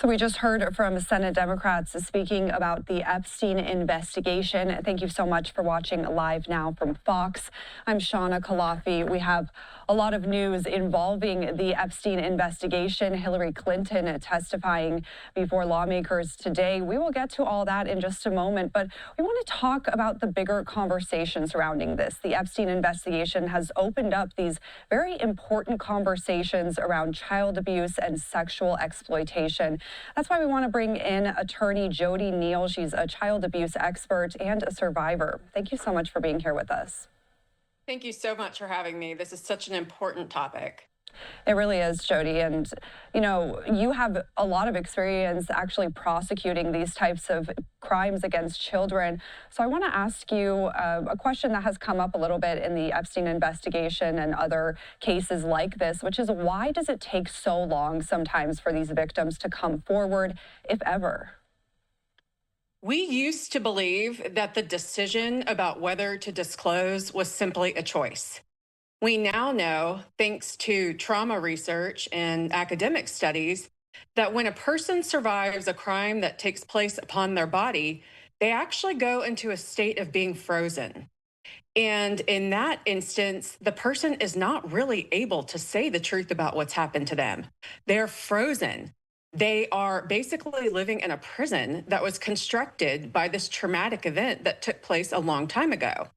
So we just heard from Senate Democrats speaking about the Epstein investigation. Thank you so much for watching live now from Fox. I'm Shauna Kalafi. We have a lot of news involving the Epstein investigation. Hillary Clinton testifying before lawmakers today. We will get to all that in just a moment, but we want to talk about the bigger conversation surrounding this. The Epstein investigation has opened up these very important conversations around child abuse and sexual exploitation. That's why we want to bring in attorney Jodee Neal. She's a child abuse expert and a survivor. Thank you so much for being here with us. Thank you so much for having me. This is such an important topic. It really is, Jodee. And, you know, you have a lot of experience actually prosecuting these types of crimes against children. So I want to ask you a question that has come up a little bit in the Epstein investigation and other cases like this, which is why does it take so long sometimes for these victims to come forward, if ever? We used to believe that the decision about whether to disclose was simply a choice. We now know, thanks to trauma research and academic studies, that when a person survives a crime that takes place upon their body, they actually go into a state of being frozen. And in that instance, the person is not really able to say the truth about what's happened to them. They're frozen. They are basically living in a prison that was constructed by this traumatic event that took place a long time ago.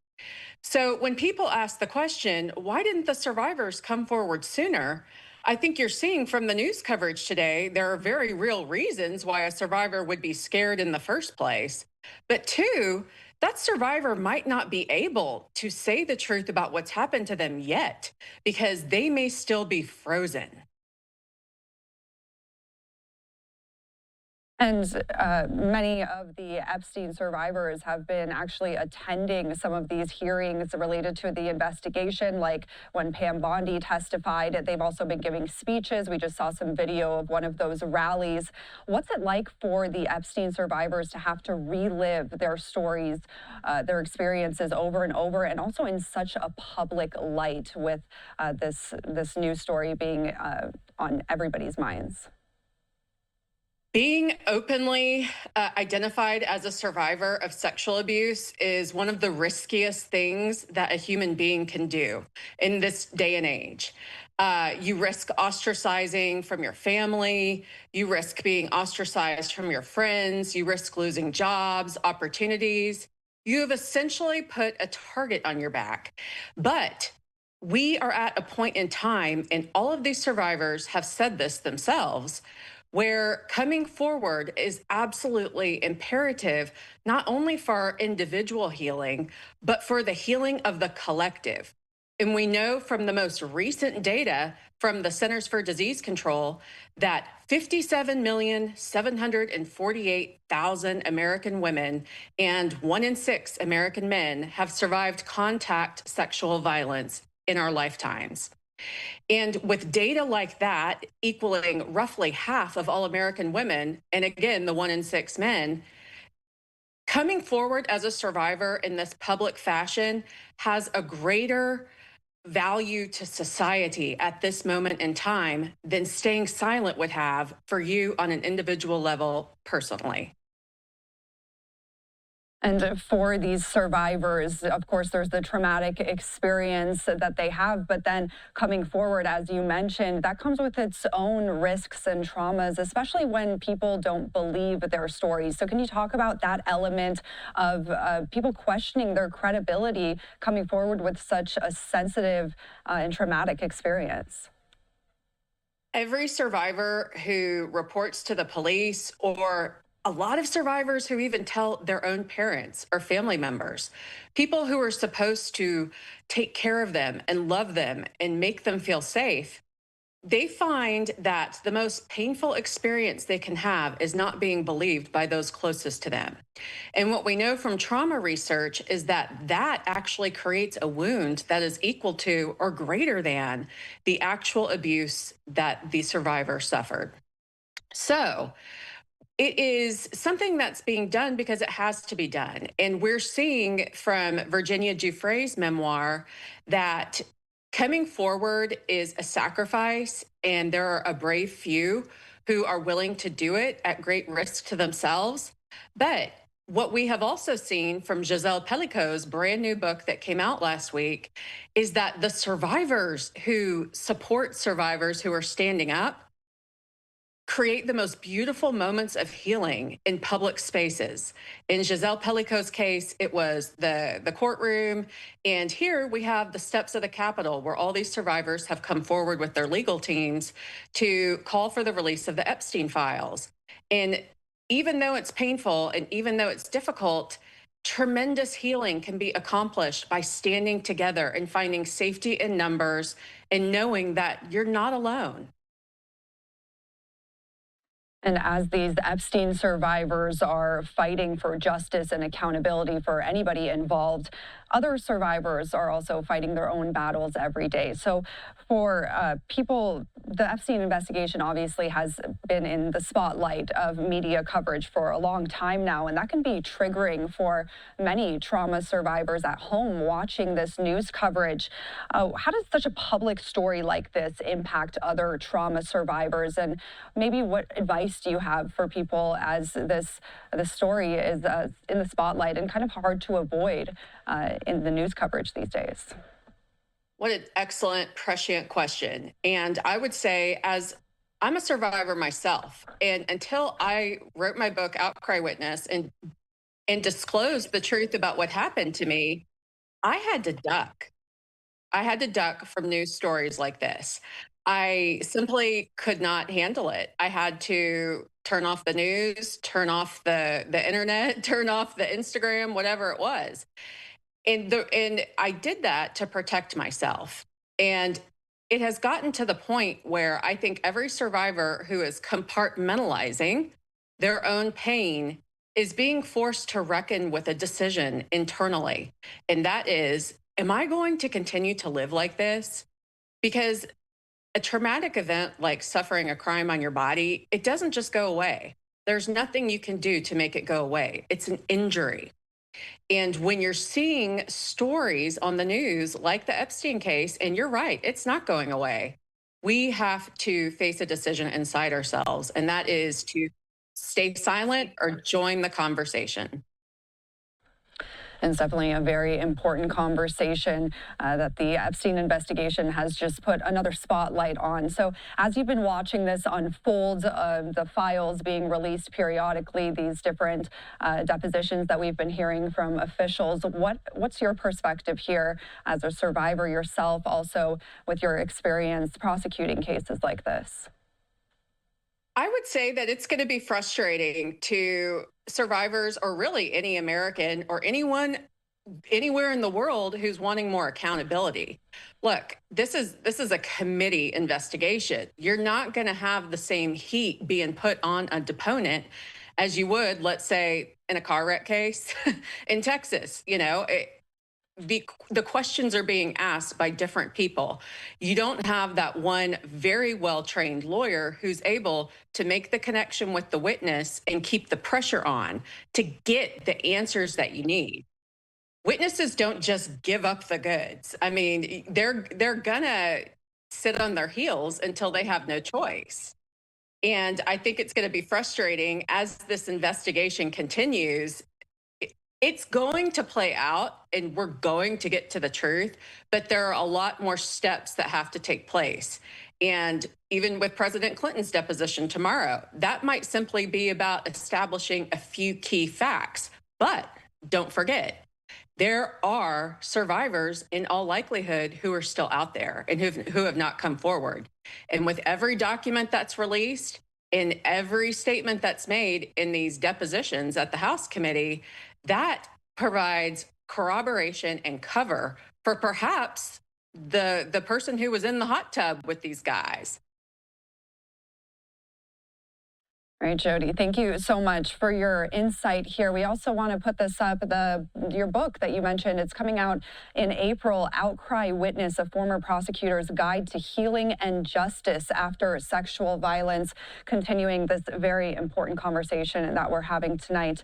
So when people ask the question, why didn't the survivors come forward sooner? I think you're seeing from the news coverage today, there are very real reasons why a survivor would be scared in the first place. But two, that survivor might not be able to say the truth about what's happened to them yet because they may still be frozen. And many of the Epstein survivors have been actually attending some of these hearings related to the investigation, like when Pam Bondi testified. They've also been giving speeches. We just saw some video of one of those rallies. What's it like for the Epstein survivors to have to relive their stories, their experiences over and over, and also in such a public light with this news story being on everybody's minds? Being openly identified as a survivor of sexual abuse is one of the riskiest things that a human being can do in this day and age. You risk ostracizing from your family. You risk being ostracized from your friends. You risk losing jobs, opportunities. You have essentially put a target on your back. But we are at a point in time, and all of these survivors have said this themselves, where coming forward is absolutely imperative, not only for our individual healing, but for the healing of the collective. And we know from the most recent data from the Centers for Disease Control that 57,748,000 American women and 1 in 6 American men have survived contact sexual violence in our lifetimes. And with data like that equaling roughly half of all American women, and again, the 1 in 6 men, coming forward as a survivor in this public fashion has a greater value to society at this moment in time than staying silent would have for you on an individual level personally. And for these survivors, of course, there's the traumatic experience that they have, but then coming forward, as you mentioned, that comes with its own risks and traumas, especially when people don't believe their stories. So can you talk about that element of people questioning their credibility coming forward with such a sensitive and traumatic experience? Every survivor who reports to the police, or a lot of survivors who even tell their own parents or family members, people who are supposed to take care of them and love them and make them feel safe, they find that the most painful experience they can have is not being believed by those closest to them. And what we know from trauma research is that that actually creates a wound that is equal to or greater than the actual abuse that the survivor suffered. So it is something that's being done because it has to be done. And we're seeing from Virginia Giuffre's memoir that coming forward is a sacrifice, and there are a brave few who are willing to do it at great risk to themselves. But what we have also seen from Giselle Pellico's brand new book that came out last week is that the survivors who support survivors who are standing up create the most beautiful moments of healing in public spaces. In Giselle Pellico's case, it was the courtroom. And here we have the steps of the Capitol, where all these survivors have come forward with their legal teams to call for the release of the Epstein files. And even though it's painful and even though it's difficult, tremendous healing can be accomplished by standing together and finding safety in numbers and knowing that you're not alone. And as these Epstein survivors are fighting for justice and accountability for anybody involved, other survivors are also fighting their own battles every day. So, for people, the Epstein investigation obviously has been in the spotlight of media coverage for a long time now, and that can be triggering for many trauma survivors at home watching this news coverage. How does such a public story like this impact other trauma survivors, and maybe what advice do you have for people as this story is in the spotlight and kind of hard to avoid in the news coverage these days? What an excellent, prescient question. And I would say, as I'm a survivor myself, and until I wrote my book, Outcry Witness, and disclosed the truth about what happened to me, I had to duck. I had to duck from news stories like this. I simply could not handle it. I had to turn off the news, turn off the internet, turn off the Instagram, whatever it was. And I did that to protect myself. And it has gotten to the point where I think every survivor who is compartmentalizing their own pain is being forced to reckon with a decision internally. And that is, am I going to continue to live like this? Because a traumatic event like suffering a crime on your body, it doesn't just go away. There's nothing you can do to make it go away. It's an injury. And when you're seeing stories on the news like the Epstein case, and you're right, it's not going away. We have to face a decision inside ourselves, and that is to stay silent or join the conversation. And it's definitely a very important conversation that the Epstein investigation has just put another spotlight on. So, as you've been watching this unfold, the files being released periodically, these different depositions that we've been hearing from officials, what's your perspective here as a survivor yourself, also with your experience prosecuting cases like this? I would say that it's going to be frustrating to survivors, or really any American or anyone anywhere in the world who's wanting more accountability. Look, this is a committee investigation. You're not going to have the same heat being put on a deponent as you would, let's say, in a car wreck case in Texas. The questions are being asked by different people. You don't have that one very well trained lawyer who's able to make the connection with the witness and keep the pressure on to get the answers that you need. Witnesses don't just give up the goods. I mean, they're gonna sit on their heels until they have no choice. And I think it's going to be frustrating as this investigation continues. It's going to play out and we're going to get to the truth, but there are a lot more steps that have to take place. And even with President Clinton's deposition tomorrow, that might simply be about establishing a few key facts. But don't forget, there are survivors in all likelihood who are still out there and who have not come forward. And with every document that's released and every statement that's made in these depositions at the House committee, that provides corroboration and cover for perhaps the person who was in the hot tub with these guys. All right, Jodee, thank you so much for your insight here. We also want to put this up, your book that you mentioned. It's coming out in April, Outcry Witness, a former prosecutor's guide to healing and justice after sexual violence, continuing this very important conversation that we're having tonight.